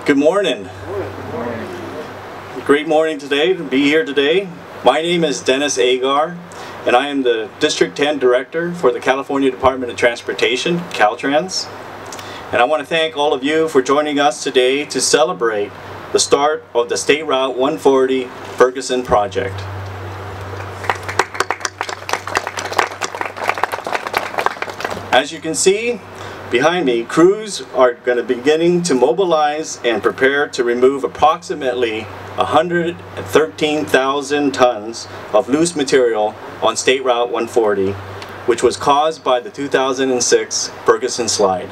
Good morning. Great morning today to be here today. My name is Dennis Agar, and I am the District 10 Director for the California Department of Transportation, Caltrans. And I want to thank all of you for joining us today to celebrate the start of the State Route 140 Ferguson project. As you can see behind me, crews are going to be beginning to mobilize and prepare to remove approximately 113,000 tons of loose material on State Route 140, which was caused by the 2006 Ferguson slide.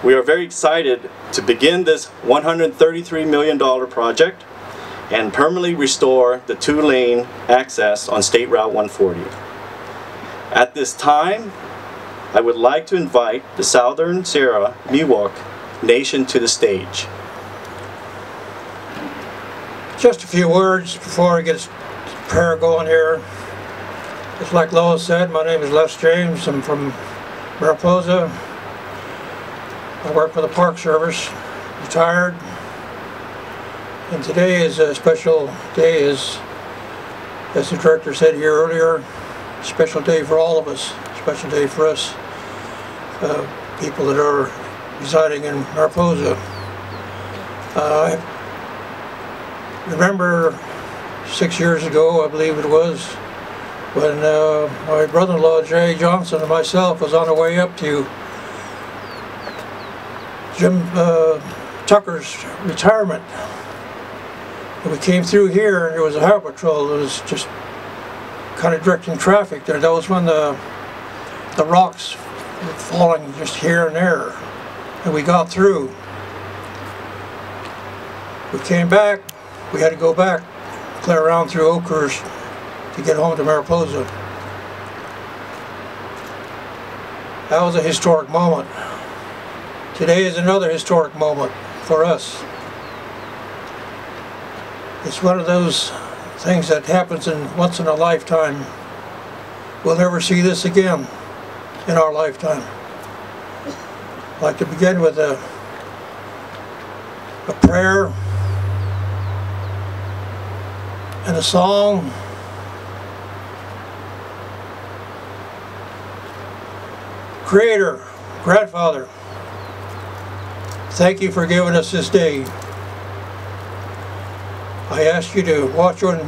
We are very excited to begin this $133 million project and permanently restore the two-lane access on State Route 140. At this time, I would like to invite the Southern Sierra Miwok Nation to the stage. Just a few words before I get the prayer going here. Just like Lois said, my name is Les James. I'm from Mariposa. I work for the Park Service, retired. And today is a special day, as the director said here earlier, a special day for all of us, a special day for us people that are residing in Mariposa. I remember 6 years ago, I believe it was, when my brother-in-law Jay Johnson and myself was on our way up to Jim Tucker's retirement. And we came through here and there was a highway patrol that was just kind of directing traffic there. That was when the rocks were falling just here and there. And we got through. We came back. We had to go back, clear around through Oakhurst to get home to Mariposa. That was a historic moment. Today is another historic moment for us. It's one of those things that happens once in a lifetime. We'll never see this again in our lifetime. I'd like to begin with a prayer and a song. Creator, Grandfather, thank you for giving us this day. I ask you to watch on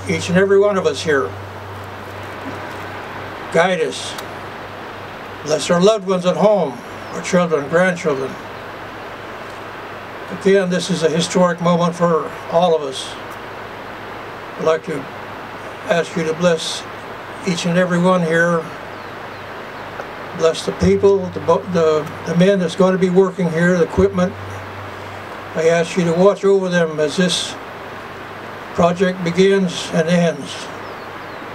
each and every one of us here. Guide us. Bless our loved ones at home, our children, grandchildren. Again, this is a historic moment for all of us. I'd like to ask you to bless each and every one here. Bless the people, the men that's going to be working here, the equipment. I ask you to watch over them as this project begins and ends.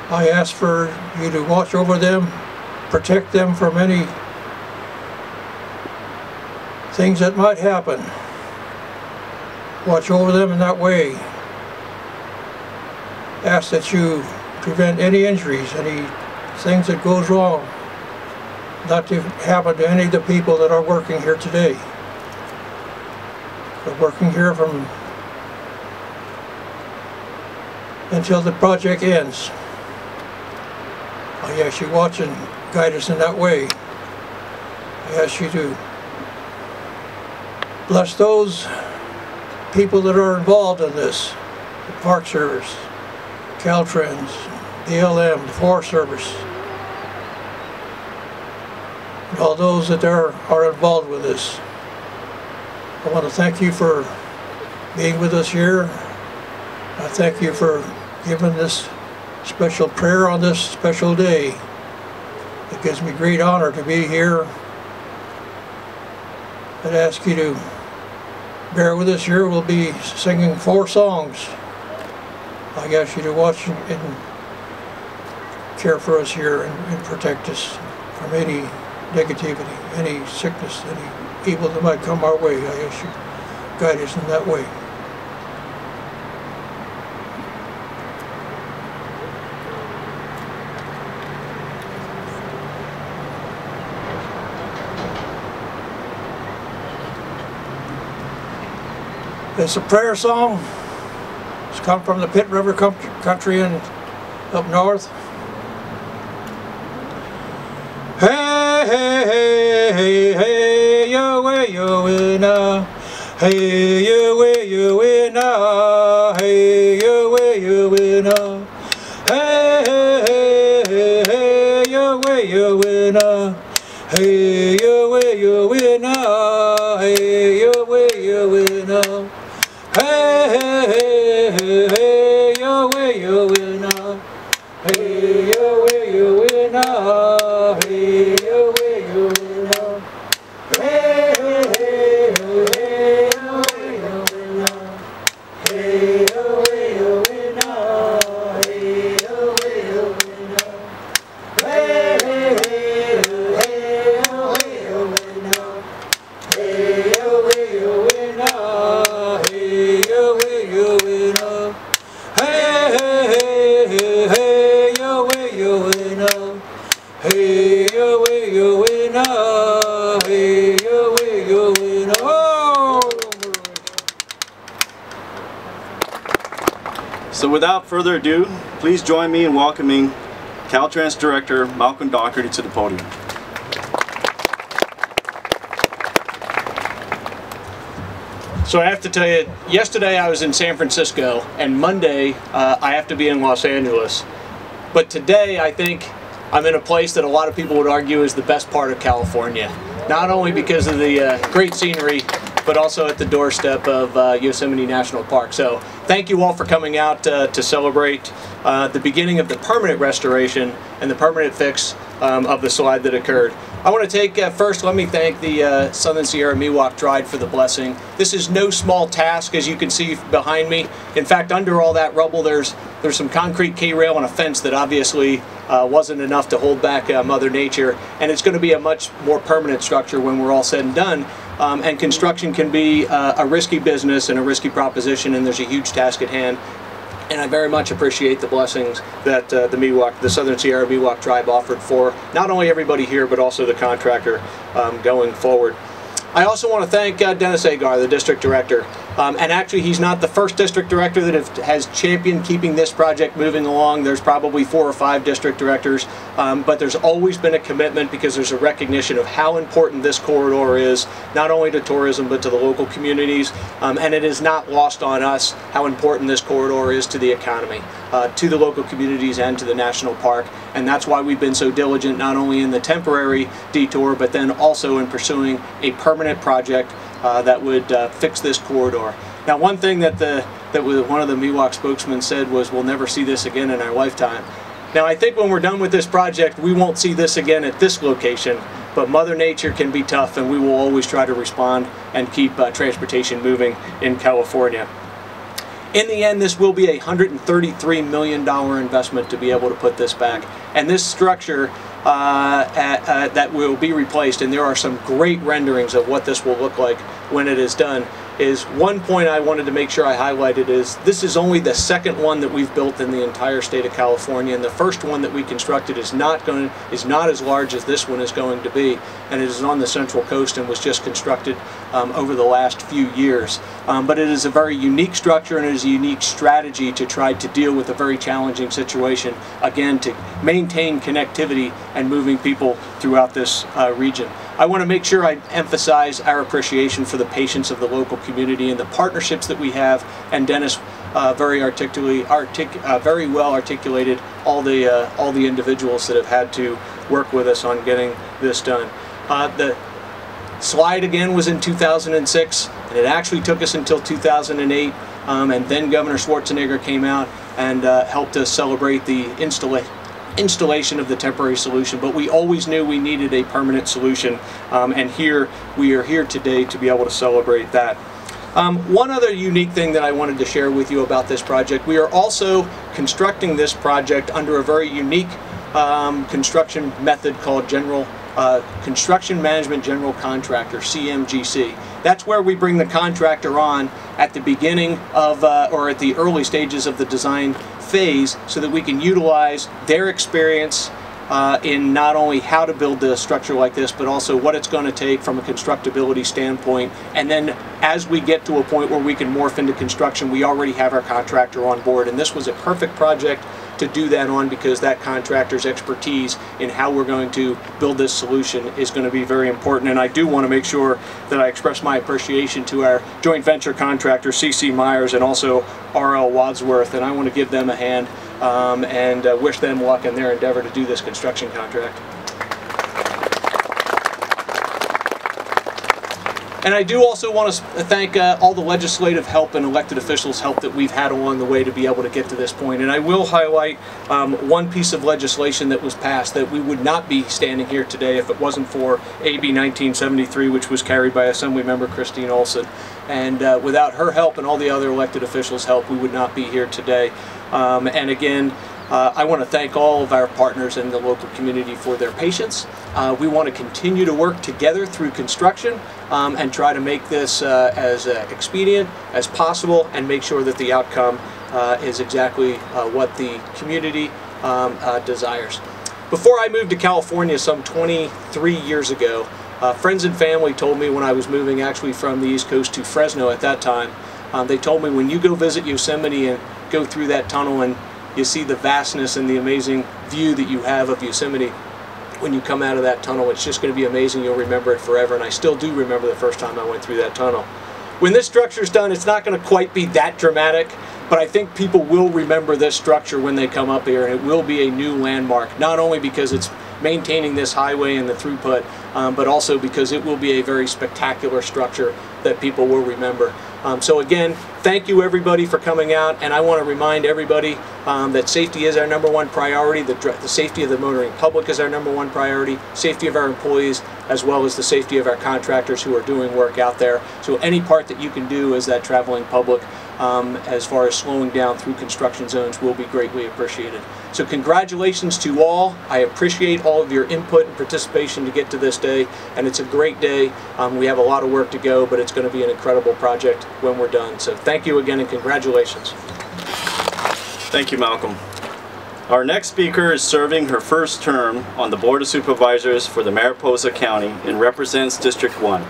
I ask for you to watch over them, protect them from any things that might happen. Watch over them in that way. Ask that you prevent any injuries, any things that goes wrong, not to happen to any of the people that are working here today. We're working here from until the project ends. I ask you to watch and guide us in that way. I ask you to bless those people that are involved in this, the Park Service, Caltrans, BLM, the Forest Service, and all those that are involved with this. I want to thank you for being with us here. I thank you for giving this special prayer on this special day. It gives me great honor to be here. I'd ask you to bear with us here. We'll be singing 4 songs. I ask you to watch and care for us here and protect us from any negativity, any sickness, any evil that might come our way. I ask you to guide us in that way. It's a prayer song. It's come from the Pitt River country and up north. Hey, hey, hey, hey, hey, yo, now. Hey, yo, now. Hey, yo, now. Hey, hey, hey, hey, yo, now. Hey, yo, now. Hey, yo, now. Hey, hey, hey, hey, hey, yo, now. Hey, yo, now. Hey, yo, now. Hey, hey, hey, hey, yo, now. Hey, yo, now. Hey, yo, now. Hey, hey, hey, hey, yo, now. Hey, yo, now. Hey, yo, now. Hey, hey, hey, hey, hey, yo, now. Hey, yo, now. Hey, yo, now. So without further ado, please join me in welcoming Caltrans Director Malcolm Doherty to the podium. So I have to tell you, yesterday I was in San Francisco, and Monday I have to be in Los Angeles. But today I think I'm in a place that a lot of people would argue is the best part of California. Not only because of the great scenery, but also at the doorstep of Yosemite National Park. So thank you all for coming out to celebrate the beginning of the permanent restoration and the permanent fix of the slide that occurred. I want to take first, let me thank the Southern Sierra Miwok Tribe for the blessing. This is no small task, as you can see behind me. In fact, under all that rubble, there's some concrete K-rail and a fence that obviously wasn't enough to hold back Mother Nature, and it's going to be a much more permanent structure when we're all said and done. And construction can be a risky business and a risky proposition, and there's a huge task at hand. And I very much appreciate the blessings that the Southern Sierra Miwok Tribe offered for not only everybody here, but also the contractor going forward. I also want to thank Dennis Agar, the district director. And actually, he's not the first district director that has championed keeping this project moving along. There's probably 4 or 5 district directors, but there's always been a commitment because there's a recognition of how important this corridor is, not only to tourism, but to the local communities. And it is not lost on us how important this corridor is to the economy, to the local communities, and to the national park. And that's why we've been so diligent, not only in the temporary detour, but then also in pursuing a permanent project that would fix this corridor. Now, one thing that one of the Miwok spokesmen said was, "We'll never see this again in our lifetime." Now, I think when we're done with this project, we won't see this again at this location, but Mother Nature can be tough, and we will always try to respond and keep transportation moving in California. In the end, this will be a $133 million investment to be able to put this back. And this structure that will be replaced, and there are some great renderings of what this will look like when it is done, is one point I wanted to make sure I highlighted is this is only the second one that we've built in the entire state of California, and the first one that we constructed is not as large as this one is going to be, and it is on the Central Coast and was just constructed over the last few years. But it is a very unique structure, and it is a unique strategy to try to deal with a very challenging situation, again, to maintain connectivity and moving people throughout this region. I want to make sure I emphasize our appreciation for the patience of the local community and the partnerships that we have, and Dennis very well articulated all the individuals that have had to work with us on getting this done. The slide again was in 2006, and it actually took us until 2008, and then Governor Schwarzenegger came out and helped us celebrate the installation of the temporary solution, but we always knew we needed a permanent solution, and we are here today to be able to celebrate that. One other unique thing that I wanted to share with you about this project, we are also constructing this project under a very unique construction method called Construction Management General Contractor, CMGC. That's where we bring the contractor on at the beginning of or at the early stages of the design phase so that we can utilize their experience in not only how to build a structure like this, but also what it's going to take from a constructability standpoint. And then as we get to a point where we can morph into construction, we already have our contractor on board. And this was a perfect project to do that on, because that contractor's expertise in how we're going to build this solution is going to be very important. And I do want to make sure that I express my appreciation to our joint venture contractor, C.C. Myers, and also R.L. Wadsworth, and I want to give them a hand and wish them luck in their endeavor to do this construction contract. And I do also want to thank all the legislative help and elected officials' help that we've had along the way to be able to get to this point. And I will highlight one piece of legislation that was passed that we would not be standing here today if it wasn't for AB 1973, which was carried by Assemblymember Christine Olson. And without her help and all the other elected officials' help, we would not be here today. And again, I want to thank all of our partners in the local community for their patience. We want to continue to work together through construction and try to make this as expedient as possible and make sure that the outcome is exactly what the community desires. Before I moved to California some 23 years ago, friends and family told me when I was moving actually from the East Coast to Fresno at that time, they told me when you go visit Yosemite and go through that tunnel and you see the vastness and the amazing view that you have of Yosemite, when you come out of that tunnel, it's just going to be amazing. You'll remember it forever. And I still do remember the first time I went through that tunnel. When this structure's done, it's not going to quite be that dramatic, but I think people will remember this structure when they come up here, and it will be a new landmark, not only because it's maintaining this highway and the throughput, but also because it will be a very spectacular structure that people will remember. So again, thank you everybody for coming out, and I want to remind everybody that safety is our #1 priority. The safety of the motoring public is our #1 priority. Safety of our employees, as well as the safety of our contractors who are doing work out there. So any part that you can do as that traveling public, as far as slowing down through construction zones, will be greatly appreciated. So congratulations to all. I appreciate all of your input and participation to get to this day, and it's a great day. We have a lot of work to go, but it's going to be an incredible project when we're done. So thank you again and congratulations. Thank you, Malcolm. Our next speaker is serving her first term on the Board of Supervisors for the Mariposa County and represents District 1.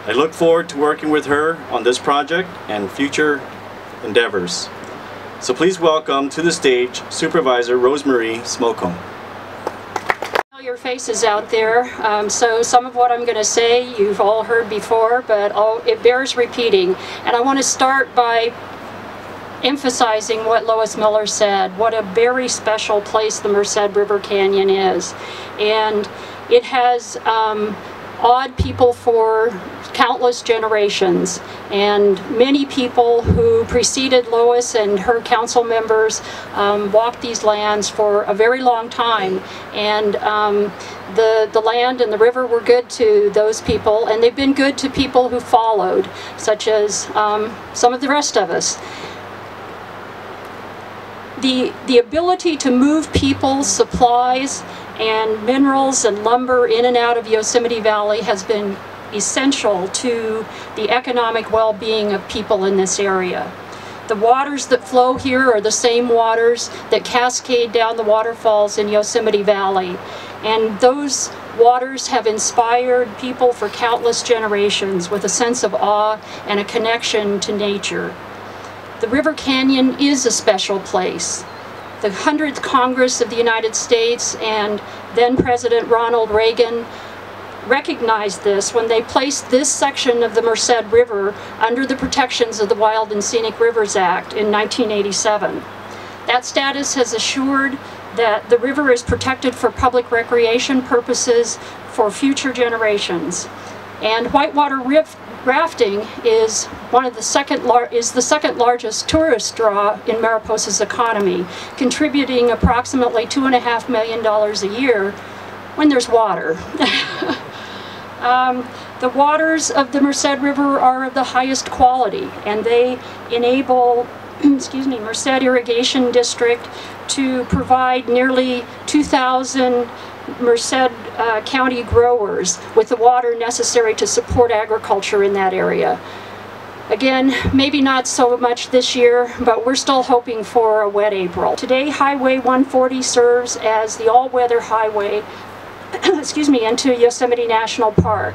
I look forward to working with her on this project and future endeavors. So please welcome to the stage Supervisor Rosemarie Smokholm. Your faces out there, so some of what I'm going to say you've all heard before, but it bears repeating. And I want to start by emphasizing what Lois Miller said, what a very special place the Merced River Canyon is. And it has awed people for countless generations, and many people who preceded Lois and her council members walked these lands for a very long time, and the land and the river were good to those people, and they've been good to people who followed, such as some of the rest of us. The ability to move people, supplies, and minerals and lumber in and out of Yosemite Valley has been essential to the economic well-being of people in this area. The waters that flow here are the same waters that cascade down the waterfalls in Yosemite Valley, and those waters have inspired people for countless generations with a sense of awe and a connection to nature. The River Canyon is a special place. The 100th Congress of the United States and then President Ronald Reagan recognized this when they placed this section of the Merced River under the protections of the Wild and Scenic Rivers Act in 1987. That status has assured that the river is protected for public recreation purposes for future generations. And whitewater rafting is the second largest tourist draw in Mariposa's economy, contributing approximately $2.5 million a year when there's water. The waters of the Merced River are of the highest quality, and they enable Merced Irrigation District to provide nearly 2,000 Merced County growers with the water necessary to support agriculture in that area. Again, maybe not so much this year, but we're still hoping for a wet April. Today, Highway 140 serves as the all-weather highway excuse me, into Yosemite National Park.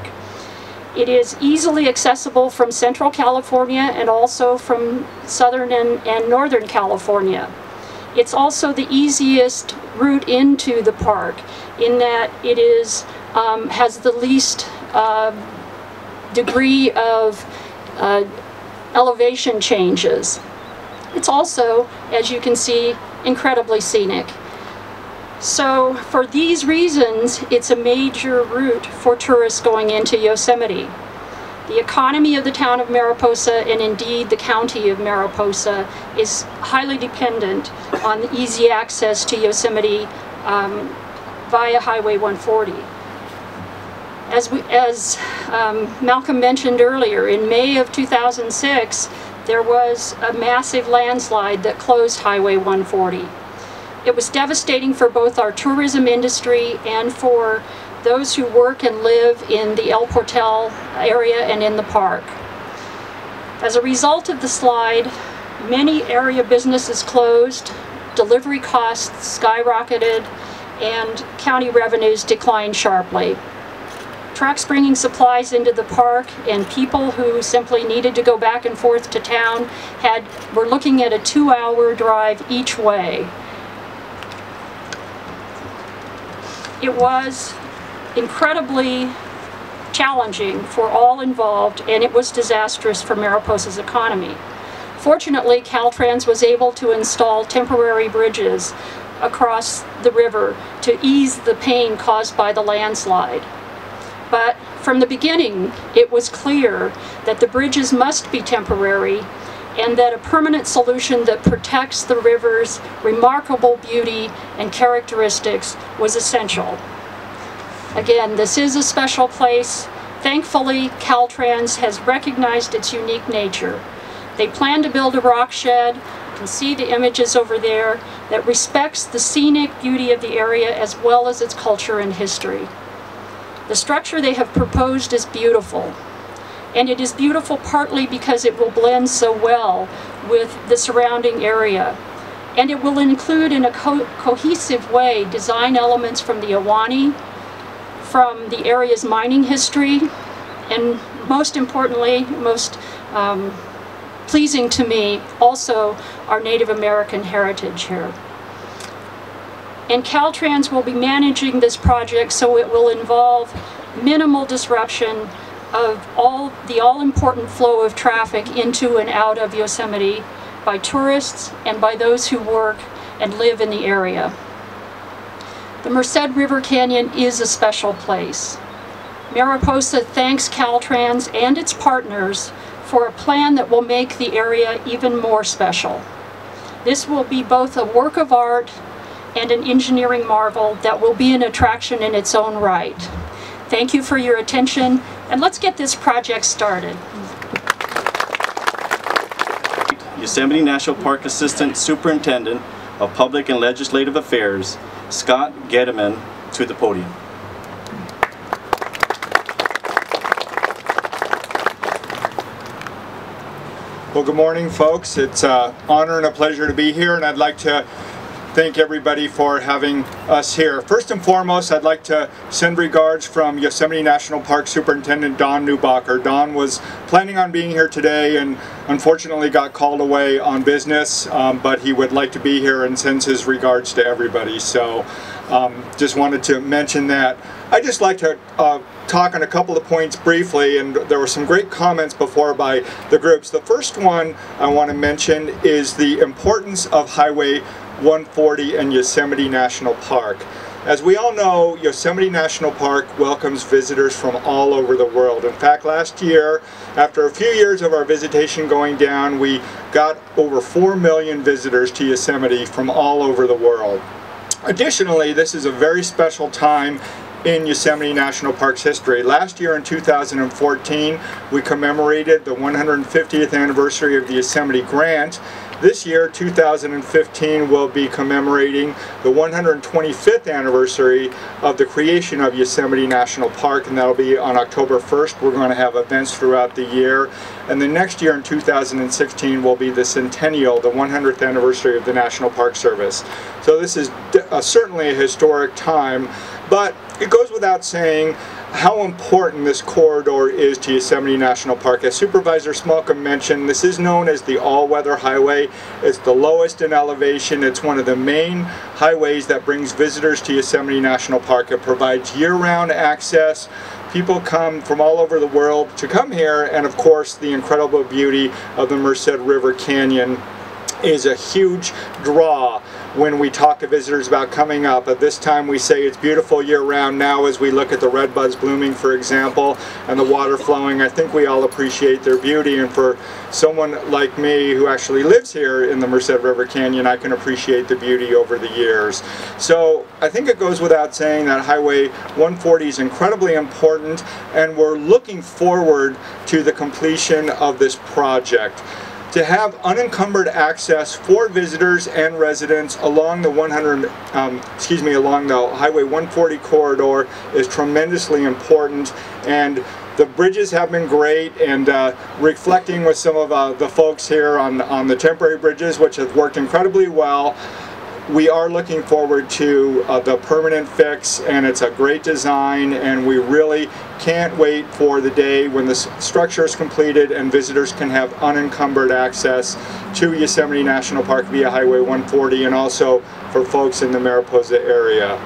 It is easily accessible from Central California and also from Southern and Northern California. It's also the easiest route into the park in that it is has the least degree of elevation changes. It's also, as you can see, incredibly scenic. So for these reasons, it's a major route for tourists going into Yosemite. The economy of the town of Mariposa, and indeed the county of Mariposa, is highly dependent on easy access to Yosemite via Highway 140. As Malcolm mentioned earlier, in May of 2006, there was a massive landslide that closed Highway 140. It was devastating for both our tourism industry and for those who work and live in the El Portal area and in the park. As a result of the slide, many area businesses closed, delivery costs skyrocketed, and county revenues declined sharply. Trucks bringing supplies into the park and people who simply needed to go back and forth to town were looking at a 2-hour drive each way. It was incredibly challenging for all involved, and it was disastrous for Mariposa's economy. Fortunately, Caltrans was able to install temporary bridges across the river to ease the pain caused by the landslide. But from the beginning, it was clear that the bridges must be temporary and that a permanent solution that protects the river's remarkable beauty and characteristics was essential. Again, this is a special place. Thankfully, Caltrans has recognized its unique nature. They plan to build a rock shed, you can see the images over there, that respects the scenic beauty of the area as well as its culture and history. The structure they have proposed is beautiful. And it is beautiful partly because it will blend so well with the surrounding area. And it will include in a cohesive way design elements from the Ahwahnee, from the area's mining history, and most importantly, most pleasing to me, also our Native American heritage here. And Caltrans will be managing this project so it will involve minimal disruption of the all-important flow of traffic into and out of Yosemite by tourists and by those who work and live in the area. The Merced River Canyon is a special place. Mariposa thanks Caltrans and its partners for a plan that will make the area even more special. This will be both a work of art and an engineering marvel that will be an attraction in its own right. Thank you for your attention, and let's get this project started. Yosemite National Park Assistant Superintendent of Public and Legislative Affairs, Scott Gedeman, to the podium. Well, good morning, folks. It's an honor and a pleasure to be here, and I'd like to thank everybody for having us here. First and foremost, I'd like to send regards from Yosemite National Park Superintendent Don Neubacher. Don was planning on being here today and unfortunately got called away on business, but he would like to be here and sends his regards to everybody. So just wanted to mention that. I'd just like to talk on a couple of points briefly, and there were some great comments before by the groups. The first one I want to mention is the importance of Highway 140 and Yosemite National Park. As we all know, Yosemite National Park welcomes visitors from all over the world. In fact, last year, after a few years of our visitation going down, we got over 4 million visitors to Yosemite from all over the world. Additionally, this is a very special time in Yosemite National Park's history. Last year in 2014, we commemorated the 150th anniversary of the Yosemite Grant, This year, 2015, will be commemorating the 125th anniversary of the creation of Yosemite National Park, and that'll be on October 1st. We're going to have events throughout the year. And the next year in 2016 will be the centennial, the 100th anniversary of the National Park Service. So this is certainly a historic time, but it goes without saying how important this corridor is to Yosemite National Park. As Supervisor Smolka mentioned, this is known as the all-weather highway. It's the lowest in elevation. It's one of the main highways that brings visitors to Yosemite National Park. It provides year-round access. People come from all over the world to come here, and of course the incredible beauty of the Merced River Canyon is a huge draw when we talk to visitors about coming up. At this time we say it's beautiful year-round. Now as we look at the redbuds blooming, for example, and the water flowing, I think we all appreciate their beauty, and for someone like me who actually lives here in the Merced River Canyon, I can appreciate the beauty over the years. So I think it goes without saying that Highway 140 is incredibly important, and we're looking forward to the completion of this project. To have unencumbered access for visitors and residents along the along the Highway 140 corridor is tremendously important, and the bridges have been great, and reflecting with some of the folks here on the temporary bridges, which have worked incredibly well. We are looking forward to the permanent fix, and it's a great design, and we really can't wait for the day when the structure is completed and visitors can have unencumbered access to Yosemite National Park via Highway 140, and also for folks in the Mariposa area.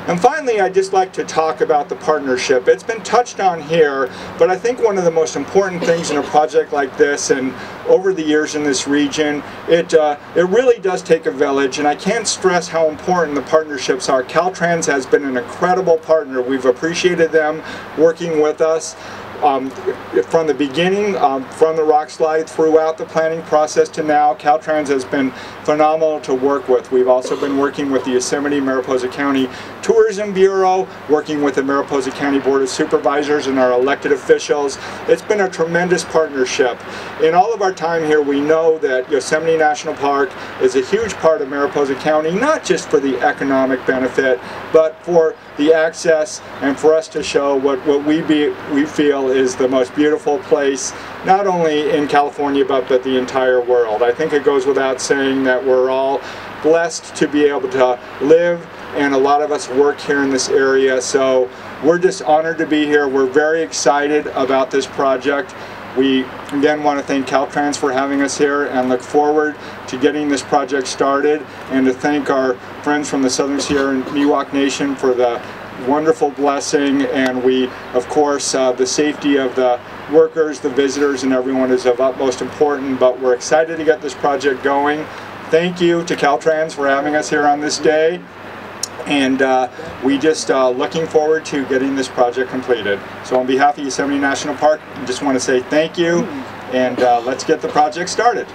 And finally, I'd just like to talk about the partnership. It's been touched on here, but I think one of the most important things in a project like this, and over the years in this region, it really does take a village, and I can't stress how important the partnerships are. Caltrans has been an incredible partner. We've appreciated them working with us from the beginning, from the rock slide throughout the planning process to now. Caltrans has been phenomenal to work with. We've also been working with the Yosemite Mariposa County Tourism Bureau, working with the Mariposa County Board of Supervisors and our elected officials. It's been a tremendous partnership. In all of our time here, we know that Yosemite National Park is a huge part of Mariposa County, not just for the economic benefit, but for the access and for us to show what we feel is the most beautiful place, not only in California, but the entire world. I think it goes without saying that we're all blessed to be able to live, and a lot of us work here in this area, so we're just honored to be here. We're very excited about this project. We again want to thank Caltrans for having us here, and look forward to getting this project started, and to thank our friends from the Southern Sierra and Miwok Nation for the wonderful blessing. And we, of course, the safety of the workers, the visitors, and everyone is of utmost importance, but we're excited to get this project going. Thank you to Caltrans for having us here on this day, and we just looking forward to getting this project completed. So on behalf of Yosemite National Park, I just want to say thank you, and let's get the project started.